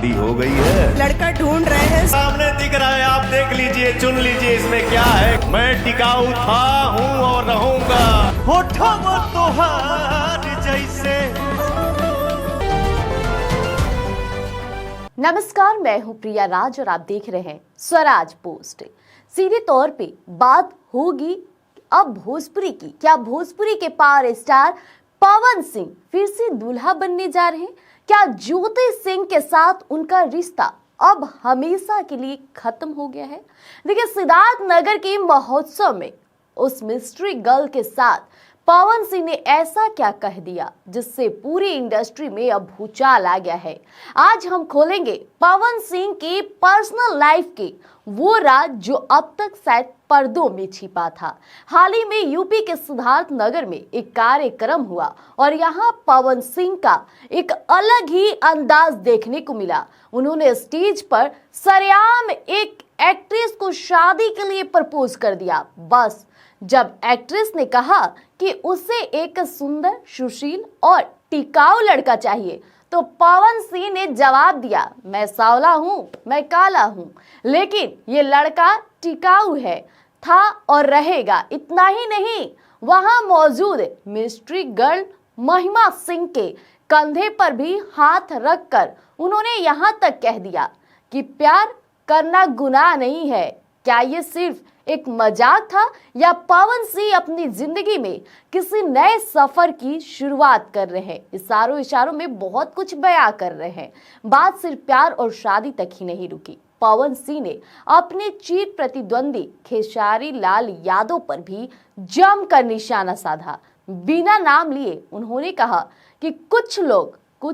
शादी हो गई है। लड़का ढूंढ रहे हैं, सामने दिख रहा है, आप देख लीजिए, चुन लीजिए इसमें क्या है। मैं टिकाऊ था, हूँ और रहूंगा। होठों वो तोहार जैसे। नमस्कार, मैं हूं प्रिया राज और आप देख रहे हैं स्वराज पोस्ट। सीधे तौर पे बात होगी अब भोजपुरी की। क्या भोजपुरी के पावर स्टार पवन सिंह फिर से दूल्हा बनने जा रहे हैं? क्या ज्योति सिंह के साथ उनका रिश्ता अब हमेशा के लिए खत्म हो गया है? देखिए, सिद्धार्थ नगर के महोत्सव में उस मिस्ट्री गर्ल के साथ पवन सिंह ने ऐसा क्या कह दिया जिससे पूरी इंडस्ट्री में अब भूचाल आ गया है। आज हम खोलेंगे पवन सिंह की पर्सनल लाइफ के वो राज जो अब तक शायद पर्दों में छिपा था। हाल ही में यूपी के सिद्धार्थ नगर में एक कार्यक्रम हुआ और यहाँ पवन सिंह का एक अलग ही अंदाज देखने को मिला। उन्होंने स्टेज पर सरेआम एक एक्ट्रेस को शादी के लिए प्रपोज कर दिया। बस जब एक्ट्रेस ने कहा कि उसे एक सुंदर, सुशील और टिकाऊ लड़का चाहिए तो पवन सिंह ने जवाब दिया, मैं सांवला हूं, मैं काला हूं, लेकिन ये लड़का टिकाऊ है, था और रहेगा। इतना ही नहीं, वहां मौजूद मिस्ट्री गर्ल महिमा सिंह के कंधे पर भी हाथ रखकर उन्होंने यहां तक कह दिया कि प्यार करना गुनाह नहीं है। क्या ये सिर्फ एक मजाक था या पवन सिंह अपनी जिंदगी में किसी नए सफर की शुरुआत कर रहे हैं? इशारों में बहुत कुछ बयां कर रहे हैं। बात सिर्फ प्यार और शादी तक ही नहीं रुकी। पवन सिंह ने अपने चिर प्रतिद्वंदी खेसारी लाल यादव पर भी जमकर निशाना साधा। बिना नाम लिए उन्होंने कहा कि कुछ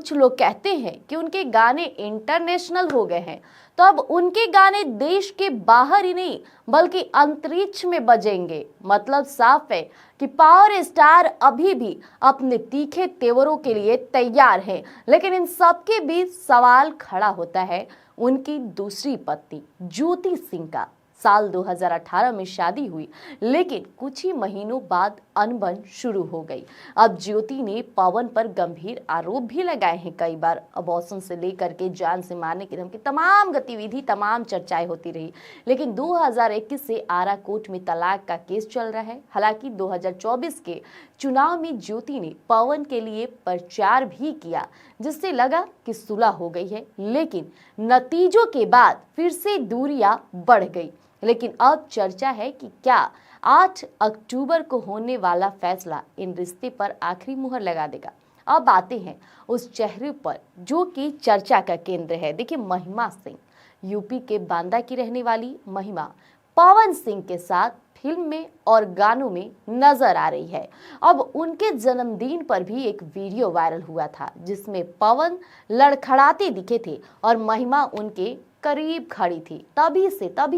लोग कहते हैं कि उनके गाने इंटरनेशनल हो गए हैं, तो अब उनके गाने देश के बाहर ही नहीं बल्कि अंतरिक्ष में बजेंगे। मतलब साफ है कि पावर स्टार अभी भी अपने तीखे तेवरों के लिए तैयार हैं। लेकिन इन सबके बीच सवाल खड़ा होता है उनकी दूसरी पत्नी ज्योति सिंह का। साल 2018 में शादी हुई, लेकिन कुछ ही महीनों बाद अनबन शुरू हो गई। अब ज्योति ने पवन पर गंभीर आरोप भी लगाए हैं। कई बार अबॉर्शन से लेकर के जान से मारने की धमकी, तमाम गतिविधि, तमाम चर्चाएं होती रही। लेकिन 2021 से आरा कोर्ट में तलाक का केस चल रहा है। हालांकि 2024 के चुनाव में ज्योति ने पवन के लिए प्रचार भी किया, जिससे लगा कि सुलह हो गई है। लेकिन नतीजों के बाद फिर से दूरियां बढ़ गई। लेकिन अब चर्चा है कि क्या 8 अक्टूबर को होने वाला फैसला इन रिश्ते पर आखिरी मुहर लगा देगा। अब आते हैं उस चेहरे पर जो कि चर्चा का केंद्र है। देखिए, महिमा सिंह, यूपी के बांदा की रहने वाली महिमा पवन सिंह के साथ फिल्म में और गानों में नजर आ रही है। अब उनके जन्मदिन पर भी एक वीडियो वायरल हुआ था जिसमें पवन लड़खड़ाते दिखे थे और महिमा उनके करीब खड़ी थी। तभी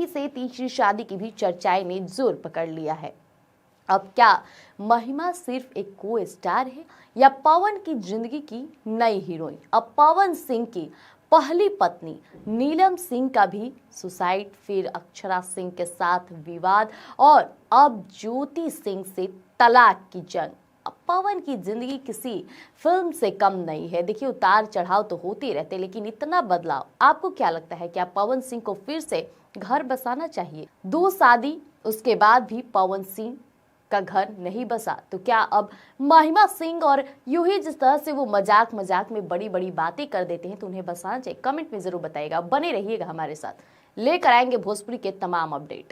से तीसरी शादी की भी चर्चाएं ने जोर पकड़ लिया है। अब क्या महिमा सिर्फ एक को स्टार है या पवन की जिंदगी की नई हीरोइन? अब पवन सिंह की पहली पत्नी नीलम सिंह का भी सुसाइड, फिर अक्षरा सिंह के साथ विवाद और अब ज्योति सिंह से तलाक की जंग। अब पवन की जिंदगी किसी फिल्म से कम नहीं है। देखिए, उतार चढ़ाव तो होते रहते, लेकिन इतना बदलाव, आपको क्या लगता है? क्या पवन सिंह को फिर से घर बसाना चाहिए? 2 शादी उसके बाद भी पवन सिंह का घर नहीं बसा, तो क्या अब महिमा सिंह और यूं ही जिस तरह से वो मजाक में बड़ी बड़ी बातें कर देते हैं तो उन्हें बसाना चाहिए? कमेंट में जरूर बताइएगा। बने रहिएगा हमारे साथ, लेकर आएंगे भोजपुरी के तमाम अपडेट।